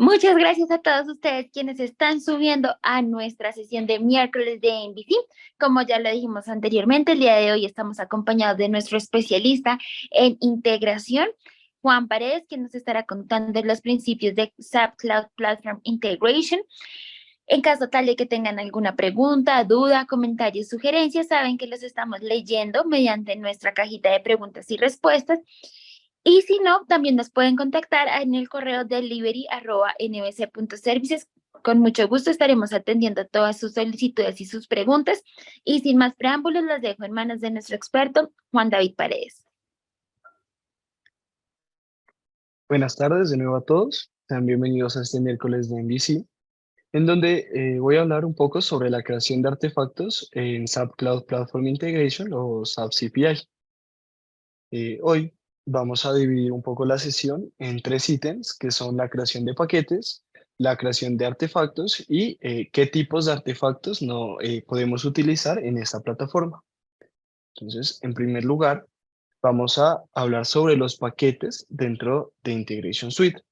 Muchas gracias a todos ustedes quienes están subiendo a nuestra sesión de miércoles de NBC. Como ya lo dijimos anteriormente, el día de hoy estamos acompañados de nuestro especialista en integración, Juan Paredes, quien nos estará contando los principios de SAP Cloud Platform Integration. En caso tal de que tengan alguna pregunta, duda, comentario, sugerencia, saben que los estamos leyendo mediante nuestra cajita de preguntas y respuestas. Y si no, también nos pueden contactar en el correo delivery@nbc.services. Con mucho gusto estaremos atendiendo todas sus solicitudes y sus preguntas. Y sin más preámbulos, las dejo en manos de nuestro experto, Juan David Paredes. Buenas tardes de nuevo a todos. Sean bienvenidos a este miércoles de MVC, en donde voy a hablar un poco sobre la creación de artefactos en SAP Cloud Platform Integration o SAP CPI. Hoy vamos a dividir un poco la sesión en tres ítems, que son la creación de paquetes, la creación de artefactos y qué tipos de artefactos no, podemos utilizar en esta plataforma. Entonces, en primer lugar, vamos a hablar sobre los paquetes dentro de Integration Suite.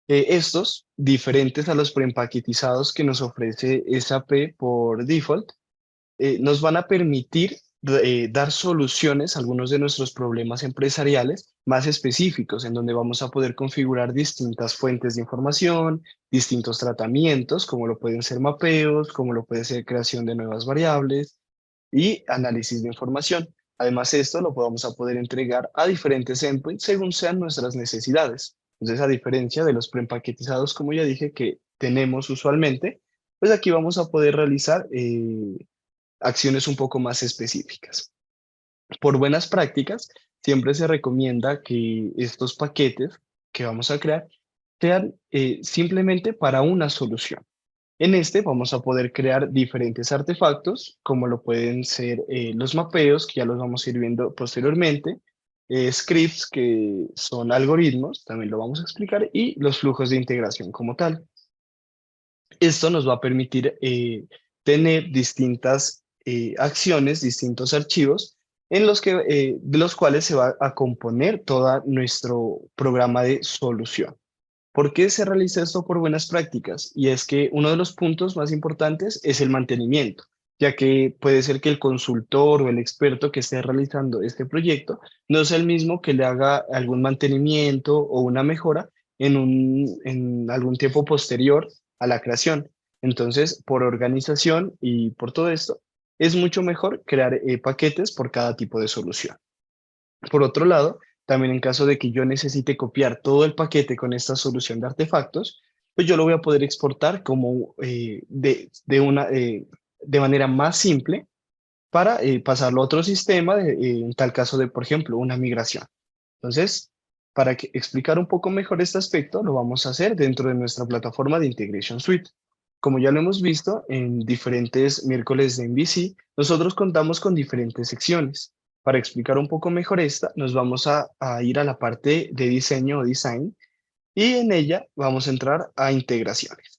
Estos, diferentes a los preempaquetizados que nos ofrece SAP por default, nos van a permitir dar soluciones a algunos de nuestros problemas empresariales más específicos, en donde vamos a poder configurar distintas fuentes de información, distintos tratamientos, como lo pueden ser mapeos, como lo puede ser creación de nuevas variables y análisis de información. Además, esto lo vamos a poder entregar a diferentes endpoints según sean nuestras necesidades. Entonces, a diferencia de los preempaquetizados, como ya dije, que tenemos usualmente, pues aquí vamos a poder realizar acciones un poco más específicas. Por buenas prácticas, siempre se recomienda que estos paquetes que vamos a crear sean simplemente para una solución. En este vamos a poder crear diferentes artefactos, como lo pueden ser los mapeos, que ya los vamos a ir viendo posteriormente, scripts, que son algoritmos, también lo vamos a explicar, y los flujos de integración como tal. Esto nos va a permitir tener distintas acciones, distintos archivos, en los que, de los cuales se va a componer todo nuestro programa de solución. ¿Por qué se realiza esto por buenas prácticas? Y es que uno de los puntos más importantes es el mantenimiento, ya que puede ser que el consultor o el experto que esté realizando este proyecto no sea el mismo que le haga algún mantenimiento o una mejora en algún tiempo posterior a la creación. Entonces, por organización y por todo esto, es mucho mejor crear paquetes por cada tipo de solución. Por otro lado, también en caso de que yo necesite copiar todo el paquete con esta solución de artefactos, pues yo lo voy a poder exportar como de manera más simple para pasarlo a otro sistema en tal caso de, por ejemplo, una migración. Entonces, para explicar un poco mejor este aspecto, lo vamos a hacer dentro de nuestra plataforma de Integration Suite. Como ya lo hemos visto en diferentes miércoles de MVC, nosotros contamos con diferentes secciones. Para explicar un poco mejor esta, nos vamos a ir a la parte de diseño o design y en ella vamos a entrar a integraciones.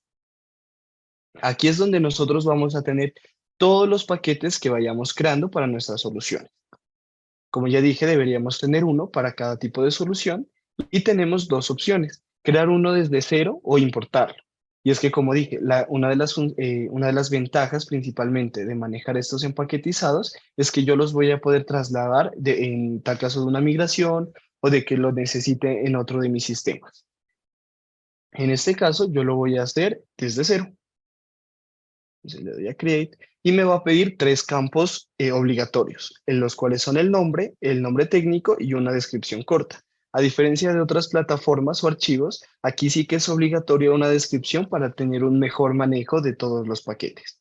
Aquí es donde nosotros vamos a tener todos los paquetes que vayamos creando para nuestras soluciones. Como ya dije, deberíamos tener uno para cada tipo de solución y tenemos dos opciones, crear uno desde cero o importarlo. Y es que, como dije, una de las ventajas principalmente de manejar estos empaquetizados es que yo los voy a poder trasladar en tal caso de una migración o de que lo necesite en otro de mis sistemas. En este caso, yo lo voy a hacer desde cero. Entonces le doy a Create y me va a pedir tres campos obligatorios, en los cuales son el nombre técnico y una descripción corta. A diferencia de otras plataformas o archivos, aquí sí que es obligatoria una descripción para tener un mejor manejo de todos los paquetes.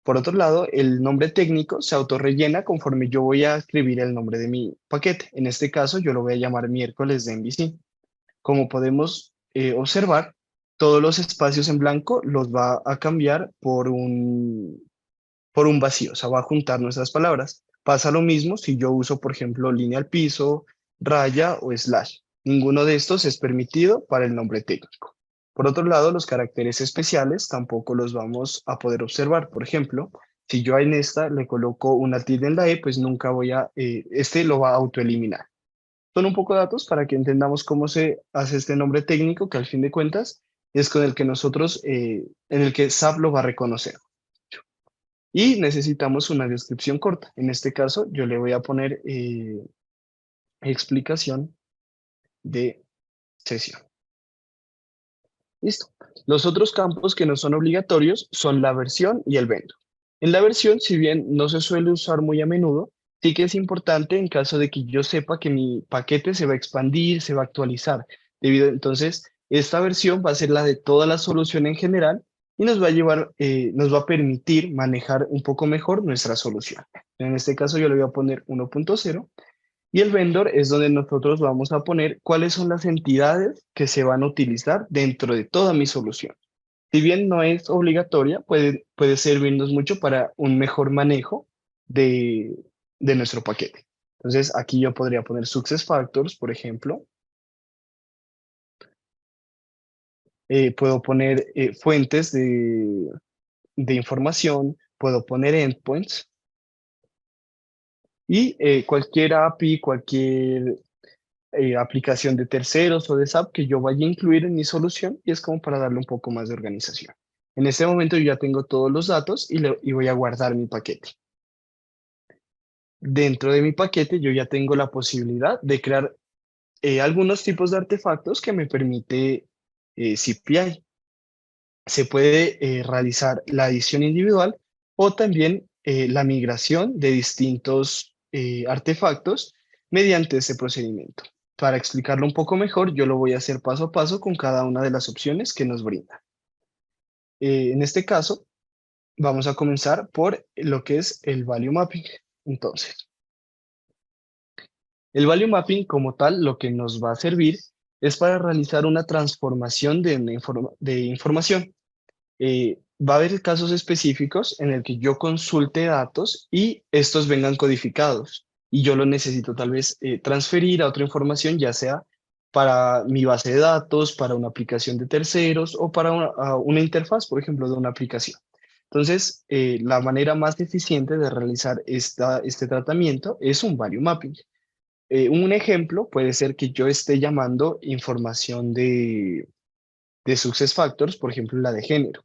Por otro lado, el nombre técnico se autorrellena conforme yo voy a escribir el nombre de mi paquete. En este caso, yo lo voy a llamar miércoles de MVC. Como podemos observar, todos los espacios en blanco los va a cambiar por un vacío, o sea, va a juntar nuestras palabras. Pasa lo mismo si yo uso, por ejemplo, línea al piso, raya o slash. Ninguno de estos es permitido para el nombre técnico. Por otro lado, los caracteres especiales tampoco los vamos a poder observar. Por ejemplo, si yo en esta le coloco una tilde en la E, pues nunca este lo va a autoeliminar. Son un poco de datos para que entendamos cómo se hace este nombre técnico, que al fin de cuentas es con el que nosotros, en el que SAP lo va a reconocer. Y necesitamos una descripción corta. En este caso, yo le voy a poner explicación de sesión. Listo. Los otros campos que no son obligatorios son la versión y el vendor. En la versión, si bien no se suele usar muy a menudo, sí que es importante en caso de que yo sepa que mi paquete se va a expandir, se va a actualizar. Entonces, esta versión va a ser la de toda la solución en general y nos va a llevar, nos va a permitir manejar un poco mejor nuestra solución. En este caso, yo le voy a poner 1.0. Y el vendor es donde nosotros vamos a poner cuáles son las entidades que se van a utilizar dentro de toda mi solución. Si bien no es obligatoria, puede servirnos mucho para un mejor manejo de, de nuestro paquete. Entonces, aquí yo podría poner success factors, por ejemplo. Puedo poner fuentes de información, puedo poner endpoints y cualquier API, cualquier aplicación de terceros o de SAP que yo vaya a incluir en mi solución y es como para darle un poco más de organización. En este momento yo ya tengo todos los datos y voy a guardar mi paquete. Dentro de mi paquete yo ya tengo la posibilidad de crear algunos tipos de artefactos que me permite CPI. Se puede realizar la adición individual o también la migración de distintos artefactos mediante ese procedimiento. Para explicarlo un poco mejor, yo lo voy a hacer paso a paso con cada una de las opciones que nos brinda. En este caso, vamos a comenzar por lo que es el value mapping. Entonces, el value mapping como tal, lo que nos va a servir es para realizar una transformación de información. Va a haber casos específicos en el que yo consulte datos y estos vengan codificados y yo lo necesito tal vez transferir a otra información, ya sea para mi base de datos, para una aplicación de terceros o para una interfaz, por ejemplo, de una aplicación. Entonces, la manera más eficiente de realizar este tratamiento es un value mapping. Un ejemplo puede ser que yo esté llamando información de success factors, por ejemplo, la de género.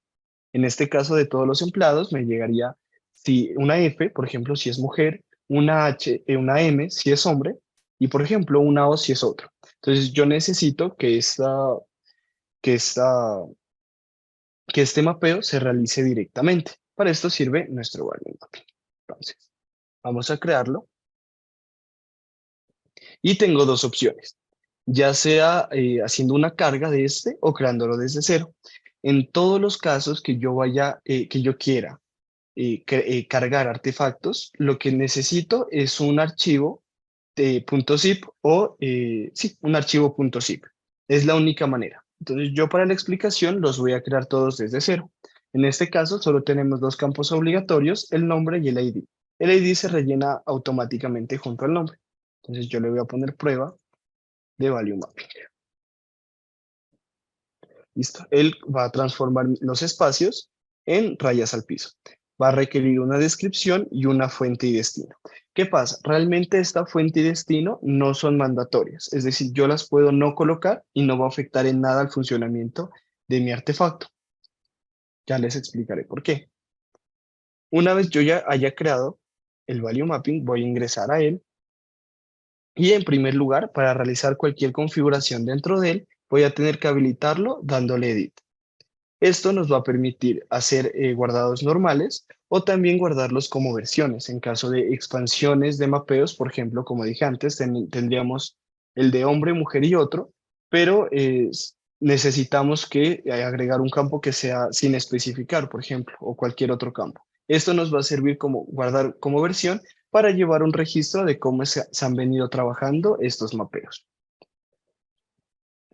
En este caso de todos los empleados me llegaría si una F, por ejemplo, si es mujer, una H, una M si es hombre y por ejemplo una O si es otro. Entonces yo necesito que esta, que este mapeo se realice directamente. Para esto sirve nuestro value mapping. Entonces, vamos a crearlo y tengo dos opciones, ya sea haciendo una carga de este o creándolo desde cero. En todos los casos que que yo quiera cargar artefactos, lo que necesito es un archivo de .zip o, sí, un archivo .zip. Es la única manera. Entonces yo para la explicación los voy a crear todos desde cero. En este caso solo tenemos dos campos obligatorios, el nombre y el ID. El ID se rellena automáticamente junto al nombre. Entonces yo le voy a poner prueba de value mapping. Listo. Él va a transformar los espacios en rayas al piso. Va a requerir una descripción y una fuente y destino. ¿Qué pasa? Realmente esta fuente y destino no son mandatorias. Es decir, yo las puedo no colocar y no va a afectar en nada al funcionamiento de mi artefacto. Ya les explicaré por qué. Una vez yo ya haya creado el value mapping, voy a ingresar a él. Y en primer lugar, para realizar cualquier configuración dentro de él, voy a tener que habilitarlo dándole edit. Esto nos va a permitir hacer guardados normales o también guardarlos como versiones. En caso de expansiones de mapeos, por ejemplo, como dije antes, tendríamos el de hombre, mujer y otro, pero necesitamos que agregar un campo que sea sin especificar, por ejemplo, o cualquier otro campo. Esto nos va a servir como guardar como versión para llevar un registro de cómo se han venido trabajando estos mapeos.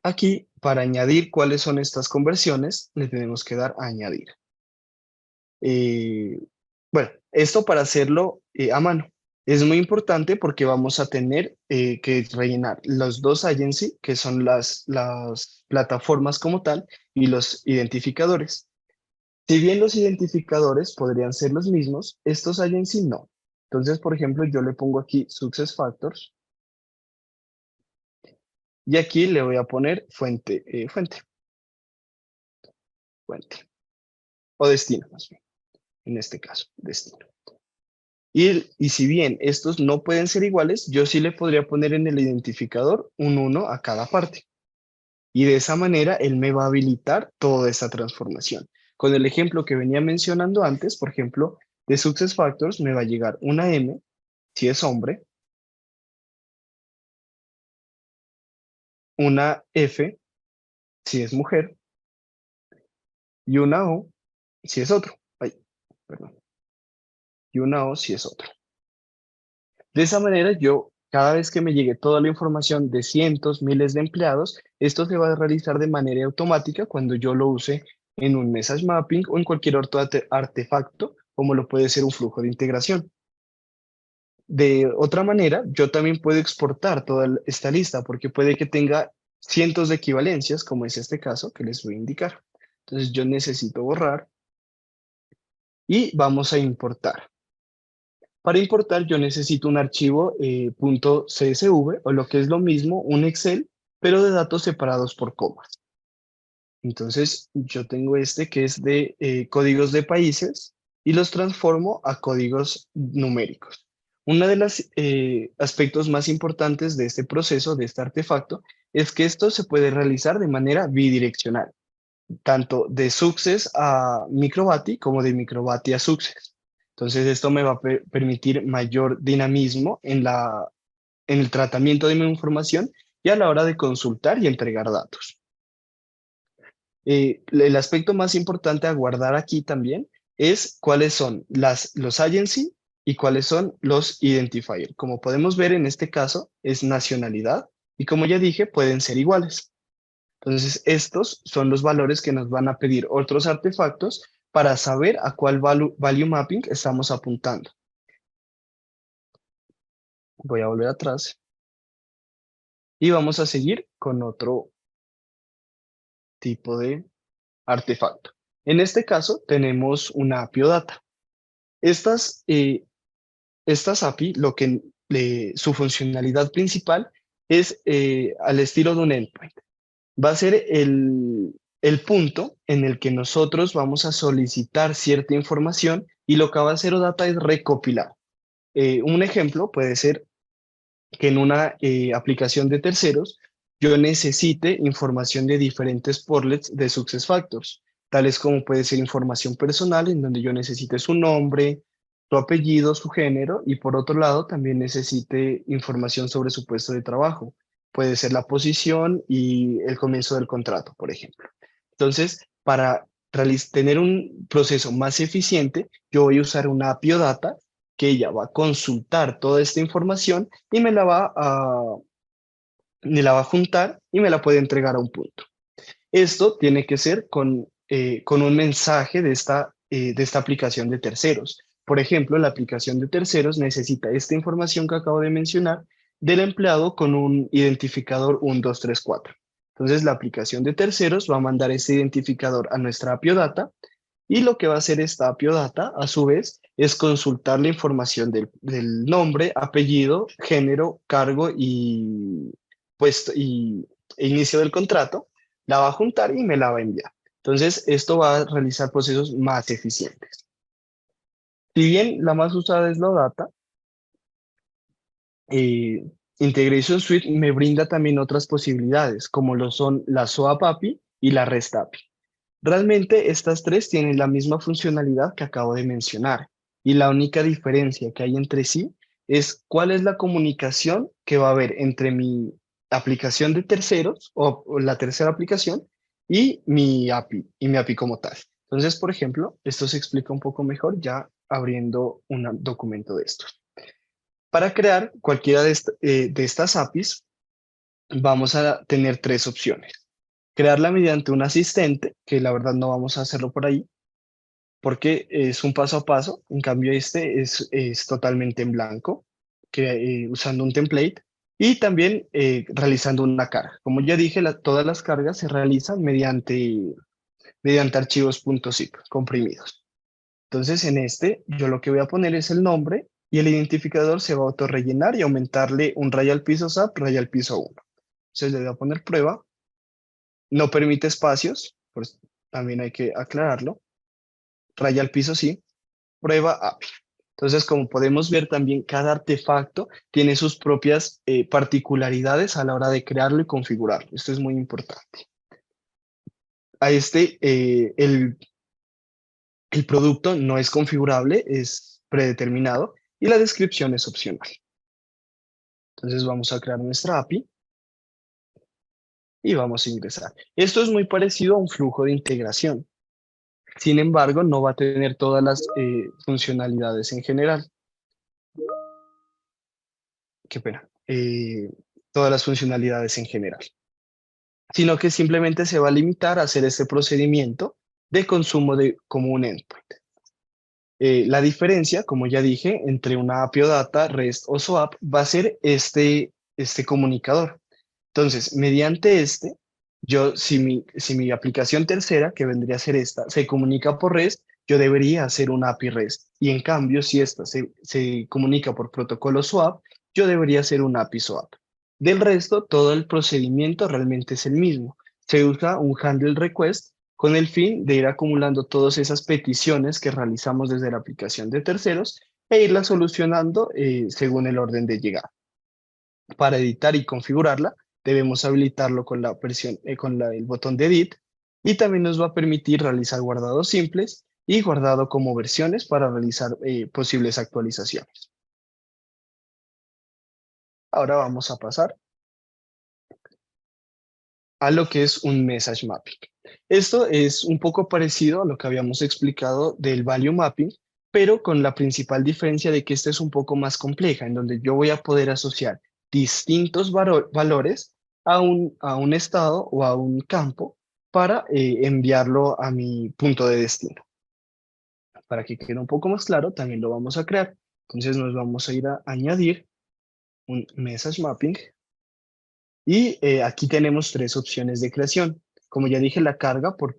Aquí, para añadir cuáles son estas conversiones, le tenemos que dar a añadir. Bueno, esto para hacerlo a mano. Es muy importante porque vamos a tener que rellenar los dos agency, que son las plataformas como tal, y los identificadores. Si bien los identificadores podrían ser los mismos, estos agency no. Entonces, por ejemplo, yo le pongo aquí success factors y aquí le voy a poner fuente. fuente, o destino más bien, en este caso, destino. Y si bien estos no pueden ser iguales, yo sí le podría poner en el identificador un 1 a cada parte. Y de esa manera él me va a habilitar toda esta transformación. Con el ejemplo que venía mencionando antes, por ejemplo, de SuccessFactors me va a llegar una M si es hombre, una F si es mujer y una O si es otro. Ay, perdón. Y una O si es otro. De esa manera yo, cada vez que me llegue toda la información de cientos, miles de empleados, esto se va a realizar de manera automática cuando yo lo use en un message mapping o en cualquier otro artefacto, como lo puede ser un flujo de integración. De otra manera, yo también puedo exportar toda esta lista porque puede que tenga cientos de equivalencias, como es este caso que les voy a indicar. Entonces yo necesito borrar y vamos a importar. Para importar yo necesito un archivo .csv o lo que es lo mismo, un Excel, pero de datos separados por comas. Entonces yo tengo este que es de códigos de países y los transformo a códigos numéricos. Uno de los aspectos más importantes de este proceso, de este artefacto, es que esto se puede realizar de manera bidireccional, tanto de Success a Microbati como de Microbati a Success. Entonces esto me va a permitir mayor dinamismo en el tratamiento de mi información y a la hora de consultar y entregar datos. El aspecto más importante a guardar aquí también es cuáles son los agency y cuáles son los identifier. Como podemos ver en este caso es nacionalidad y como ya dije pueden ser iguales. Entonces estos son los valores que nos van a pedir otros artefactos para saber a cuál value mapping estamos apuntando. Voy a volver atrás y vamos a seguir con otro tipo de artefacto. En este caso tenemos una API OData. Estas API, su funcionalidad principal es al estilo de un endpoint. Va a ser el punto en el que nosotros vamos a solicitar cierta información y lo que va a hacer OData es recopilar. Un ejemplo puede ser que en una aplicación de terceros yo necesite información de diferentes portlets de SuccessFactors, tales como puede ser información personal, en donde yo necesite su nombre, su apellido, su género, y por otro lado también necesite información sobre su puesto de trabajo. Puede ser la posición y el comienzo del contrato, por ejemplo. Entonces, para tener un proceso más eficiente, yo voy a usar una API OData que ella va a consultar toda esta información y me la va a juntar y me la puede entregar a un punto. Esto tiene que ser con un mensaje de esta aplicación de terceros. Por ejemplo, la aplicación de terceros necesita esta información que acabo de mencionar del empleado con un identificador 1234. Entonces, la aplicación de terceros va a mandar ese identificador a nuestra API OData y lo que va a hacer esta API OData, a su vez, es consultar la información del nombre, apellido, género, cargo y puesto e inicio del contrato, la va a juntar y me la va a enviar. Entonces, esto va a realizar procesos más eficientes. Si bien la más usada es la OData, eh, Integration Suite me brinda también otras posibilidades, como lo son la SOAP API y la REST API. Realmente estas tres tienen la misma funcionalidad que acabo de mencionar y la única diferencia que hay entre sí es cuál es la comunicación que va a haber entre mi aplicación de terceros o la tercera aplicación y mi API como tal. Entonces, por ejemplo, esto se explica un poco mejor ya abriendo un documento de estos. Para crear cualquiera de estas APIs, vamos a tener tres opciones. Crearla mediante un asistente, que la verdad no vamos a hacerlo por ahí, porque es un paso a paso. En cambio, este es totalmente en blanco, usando un template y también realizando una carga. Como ya dije, todas las cargas se realizan mediante archivos .zip comprimidos. Entonces, en este, yo lo que voy a poner es el nombre y el identificador se va a autorrellenar y aumentarle un raya al piso SAP, raya al piso 1. Entonces, le voy a poner prueba. No permite espacios, pues, también hay que aclararlo. Raya al piso, sí. Prueba API. Entonces, como podemos ver también, cada artefacto tiene sus propias particularidades a la hora de crearlo y configurarlo. Esto es muy importante. El producto no es configurable, es predeterminado y la descripción es opcional. Entonces vamos a crear nuestra API y vamos a ingresar. Esto es muy parecido a un flujo de integración. Sin embargo, no va a tener todas las funcionalidades en general. Qué pena. Todas las funcionalidades en general. Sino que simplemente se va a limitar a hacer este procedimiento de consumo como un endpoint. La diferencia, como ya dije, entre una API o Data, REST o SOAP va a ser este comunicador. Entonces, mediante si mi aplicación tercera, que vendría a ser esta, se comunica por REST, yo debería hacer una API REST. Y en cambio, si esta se comunica por protocolo SOAP, yo debería hacer una API SOAP. Del resto, todo el procedimiento realmente es el mismo. Se usa un handle request con el fin de ir acumulando todas esas peticiones que realizamos desde la aplicación de terceros e irlas solucionando según el orden de llegada. Para editar y configurarla, debemos habilitarlo con el botón de Edit y también nos va a permitir realizar guardados simples y guardado como versiones para realizar posibles actualizaciones. Ahora vamos a pasar a lo que es un message mapping. Esto es un poco parecido a lo que habíamos explicado del value mapping, pero con la principal diferencia de que esta es un poco más compleja, en donde yo voy a poder asociar distintos valores a un estado o a un campo para enviarlo a mi punto de destino. Para que quede un poco más claro, también lo vamos a crear. Entonces nos vamos a ir a añadir un message mapping y aquí tenemos tres opciones de creación. Como ya dije, la carga por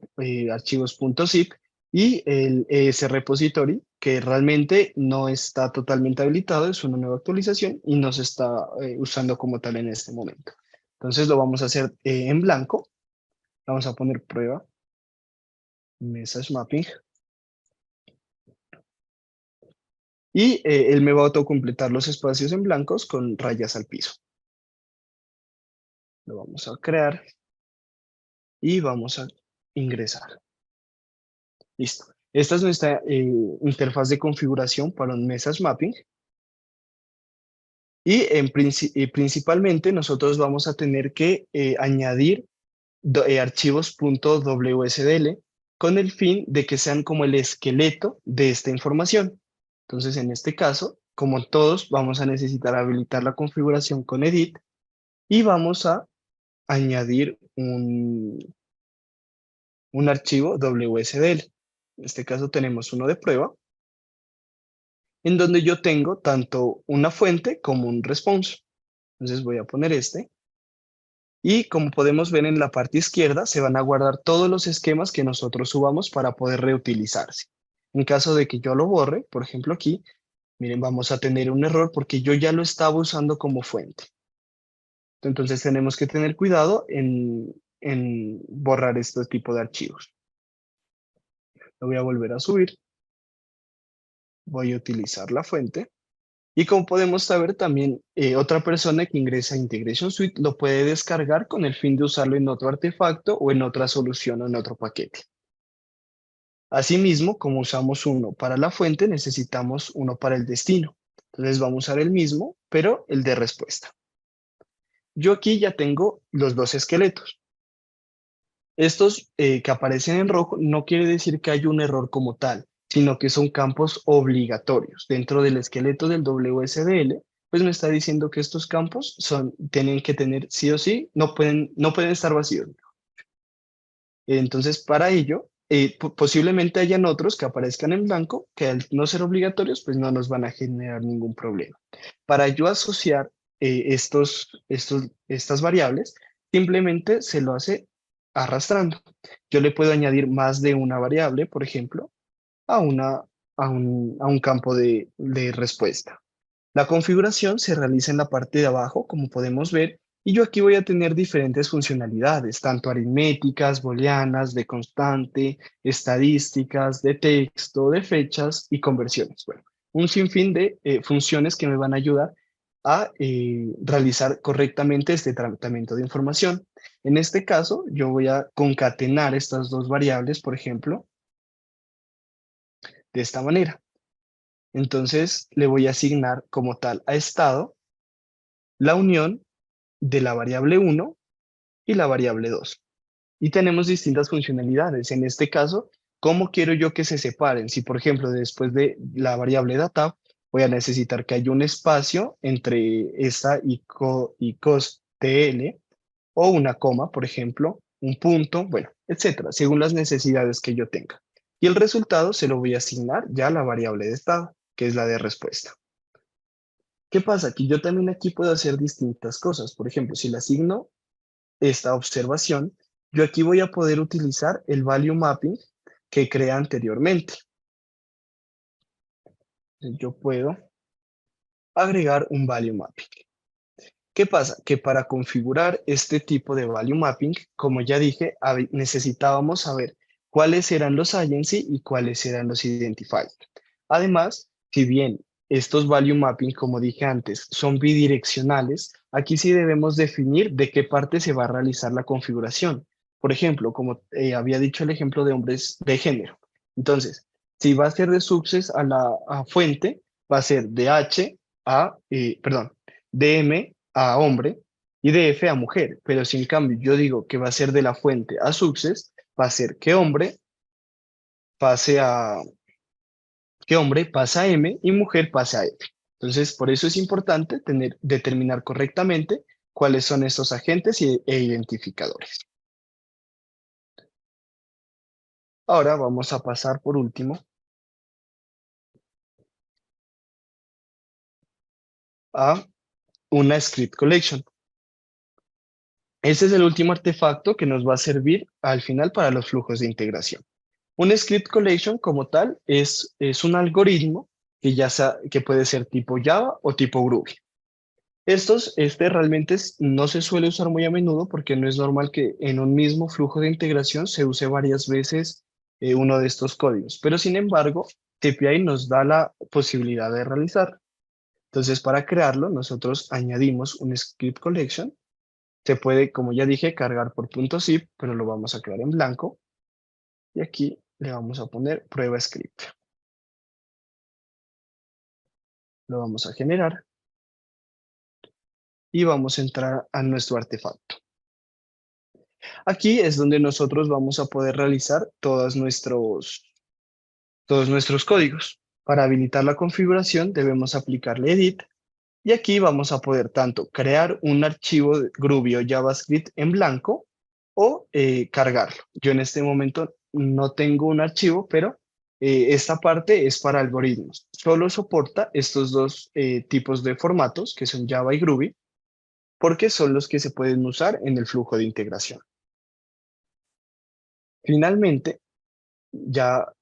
archivos .zip y el ES repository, que realmente no está totalmente habilitado, es una nueva actualización y no se está usando como tal en este momento. Entonces lo vamos a hacer en blanco. Vamos a poner prueba, message mapping. Y él me va a autocompletar los espacios en blancos con rayas al piso. Lo vamos a crear y vamos a ingresar. Listo. Esta es nuestra interfaz de configuración para un message mapping. Y principalmente nosotros vamos a tener que añadir archivos .wsdl con el fin de que sean como el esqueleto de esta información. Entonces, en este caso, como todos, vamos a necesitar habilitar la configuración con edit y vamos a añadir un archivo WSDL. En este caso tenemos uno de prueba, en donde yo tengo tanto una fuente como un response. Entonces voy a poner este. Y como podemos ver en la parte izquierda, se van a guardar todos los esquemas que nosotros subamos para poder reutilizarse. En caso de que yo lo borre, por ejemplo aquí, miren, vamos a tener un error porque yo ya lo estaba usando como fuente. Entonces tenemos que tener cuidado en borrar este tipo de archivos. Lo voy a volver a subir. Voy a utilizar la fuente. Y como podemos saber también, otra persona que ingresa a Integration Suite lo puede descargar con el fin de usarlo en otro artefacto o en otra solución o en otro paquete. Asimismo, como usamos uno para la fuente, necesitamos uno para el destino. Entonces vamos a usar el mismo, pero el de respuesta. Yo aquí ya tengo los dos esqueletos. Estos que aparecen en rojo no quiere decir que hay un error como tal, sino que son campos obligatorios. Dentro del esqueleto del WSDL, pues me está diciendo que estos campos tienen que tener sí o sí, no pueden estar vacíos. Entonces, para ello, posiblemente hayan otros que aparezcan en blanco, que al no ser obligatorios, pues no nos van a generar ningún problema. Para yo asociar estas variables, simplemente se lo hace arrastrando. Yo le puedo añadir más de una variable, por ejemplo, a, una, a un campo de respuesta. La configuración se realiza en la parte de abajo, como podemos ver, Y yo aquí voy a tener diferentes funcionalidades, tanto aritméticas, booleanas, de constante, estadísticas, de texto, de fechas y conversiones. Bueno, un sinfín de funciones que me van a ayudar a realizar correctamente este tratamiento de información. En este caso, yo voy a concatenar estas dos variables, por ejemplo, de esta manera. Entonces, le voy a asignar como tal a estado la unión de la variable 1 y la variable 2. Y tenemos distintas funcionalidades. En este caso, ¿cómo quiero yo que se separen? Si, por ejemplo, después de la variable data, voy a necesitar que haya un espacio entre esta y cos.tl, o una coma, por ejemplo, un punto, bueno, etcétera, según las necesidades que yo tenga. Y el resultado se lo voy a asignar ya a la variable de estado, que es la de respuesta. ¿Qué pasa? Que yo también aquí puedo hacer distintas cosas. Por ejemplo, si le asigno esta observación, yo aquí voy a poder utilizar el value mapping que creé anteriormente. Yo puedo agregar un value mapping. ¿Qué pasa? Que para configurar este tipo de value mapping, como ya dije, necesitábamos saber cuáles eran los agency y cuáles eran los identifiers. Además, si bien estos value mapping, como dije antes, son bidireccionales, aquí sí debemos definir de qué parte se va a realizar la configuración. Por ejemplo, como había dicho el ejemplo de hombres de género. Entonces, si va a ser de subses a la fuente, va a ser de H a, perdón, de M a hombre y de F a mujer. Pero si en cambio yo digo que va a ser de la fuente a subses, va a ser que hombre pase a que hombre pasa a M y mujer pasa a F. Entonces, por eso es importante determinar correctamente cuáles son estos agentes e identificadores. Ahora vamos a pasar por último a una script collection. Este es el último artefacto que nos va a servir al final para los flujos de integración. Un script collection como tal es un algoritmo que puede ser tipo Java o tipo Groovy. Este realmente no se suele usar muy a menudo porque no es normal que en un mismo flujo de integración se use varias veces uno de estos códigos. Pero sin embargo, TPI nos da la posibilidad de realizar. Entonces, para crearlo, nosotros añadimos un script collection. Se puede, como ya dije, cargar por .zip, pero lo vamos a crear en blanco. Y aquí le vamos a poner prueba script. Lo vamos a generar y vamos a entrar a nuestro artefacto. Aquí es donde nosotros vamos a poder realizar todos nuestros códigos. Para habilitar la configuración debemos aplicarle edit y aquí vamos a poder tanto crear un archivo de Groovy o JavaScript en blanco o cargarlo. Yo en este momento no tengo un archivo, pero esta parte es para algoritmos. Solo soporta estos dos tipos de formatos que son Java y Groovy porque son los que se pueden usar en el flujo de integración. Finalmente, ya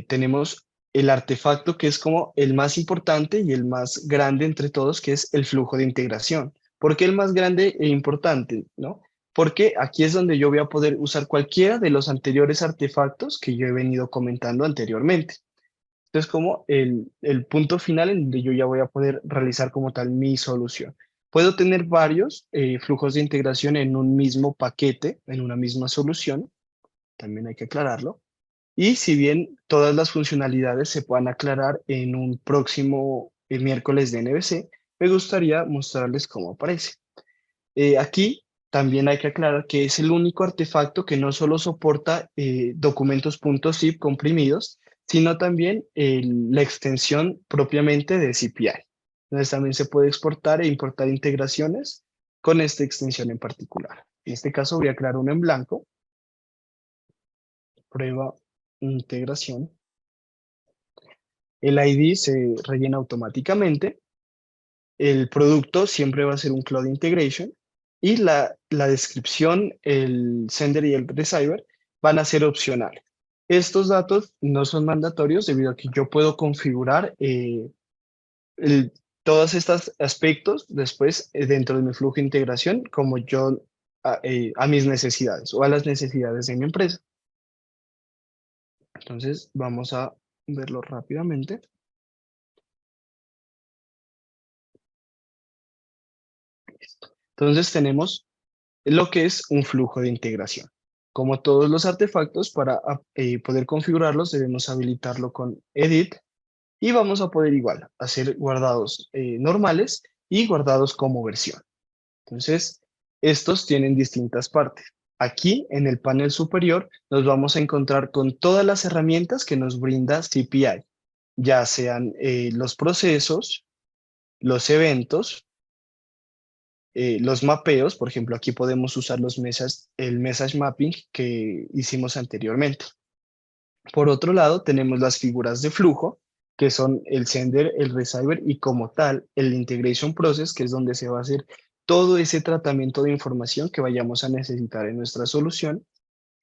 tenemos el artefacto que es como el más importante y el más grande entre todos, que es el flujo de integración. ¿Por qué el más grande e importante? ¿No? Porque aquí es donde yo voy a poder usar cualquiera de los anteriores artefactos que yo he venido comentando anteriormente. Entonces, como el punto final en donde yo ya voy a poder realizar como tal mi solución. Puedo tener varios flujos de integración en un mismo paquete, en una misma solución, también hay que aclararlo. Y si bien todas las funcionalidades se puedan aclarar en un próximo miércoles de NBC, me gustaría mostrarles cómo aparece. Aquí también hay que aclarar que es el único artefacto que no solo soporta documentos .zip comprimidos, sino también la extensión propiamente de CPI. Entonces también se puede exportar e importar integraciones con esta extensión en particular. En este caso voy a crear uno en blanco, prueba integración. El ID se rellena automáticamente. El producto siempre va a ser un Cloud Integration y la descripción, el sender y el receiver van a ser opcionales. Estos datos no son mandatorios debido a que yo puedo configurar todos estos aspectos después dentro de mi flujo de integración como yo a mis necesidades o a las necesidades de mi empresa. Entonces vamos a verlo rápidamente. Entonces tenemos lo que es un flujo de integración. Como todos los artefactos, para poder configurarlos debemos habilitarlo con Edit y vamos a poder igual hacer guardados normales y guardados como versión. Entonces, estos tienen distintas partes. Aquí en el panel superior nos vamos a encontrar con todas las herramientas que nos brinda CPI, ya sean los procesos, los eventos, los mapeos. Por ejemplo, aquí podemos usar el message mapping que hicimos anteriormente. Por otro lado, tenemos las figuras de flujo, que son el sender, el receiver y como tal, el integration process, que es donde se va a hacer todo ese tratamiento de información que vayamos a necesitar en nuestra solución.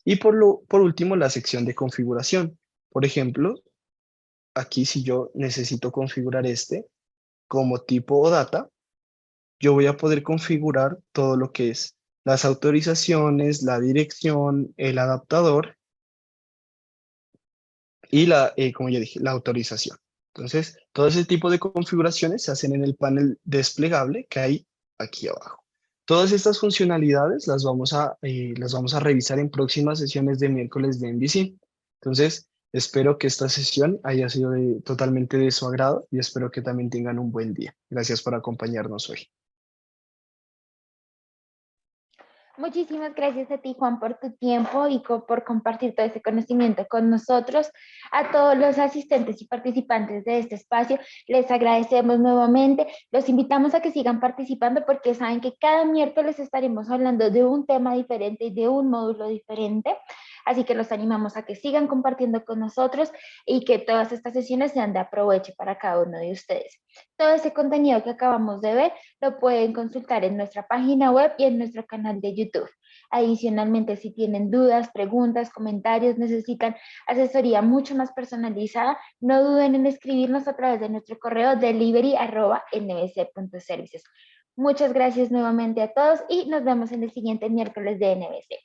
Y por último, la sección de configuración. Por ejemplo, aquí si yo necesito configurar este como tipo o data, yo voy a poder configurar todo lo que es las autorizaciones, la dirección, el adaptador y como ya dije, la autorización. Entonces, todo ese tipo de configuraciones se hacen en el panel desplegable que hay aquí abajo. Todas estas funcionalidades las vamos a revisar en próximas sesiones de miércoles de MVC. Entonces, espero que esta sesión haya sido totalmente de su agrado y espero que también tengan un buen día. Gracias por acompañarnos hoy. Muchísimas gracias a ti, Juan, por tu tiempo y por compartir todo ese conocimiento con nosotros. A todos los asistentes y participantes de este espacio, les agradecemos nuevamente. Los invitamos a que sigan participando porque saben que cada miércoles estaremos hablando de un tema diferente y de un módulo diferente. Así que los animamos a que sigan compartiendo con nosotros y que todas estas sesiones sean de aprovecho para cada uno de ustedes. Todo ese contenido que acabamos de ver lo pueden consultar en nuestra página web y en nuestro canal de YouTube. Adicionalmente, si tienen dudas, preguntas, comentarios, necesitan asesoría mucho más personalizada, no duden en escribirnos a través de nuestro correo delivery@nbc.services. Muchas gracias nuevamente a todos y nos vemos en el siguiente miércoles de NBC.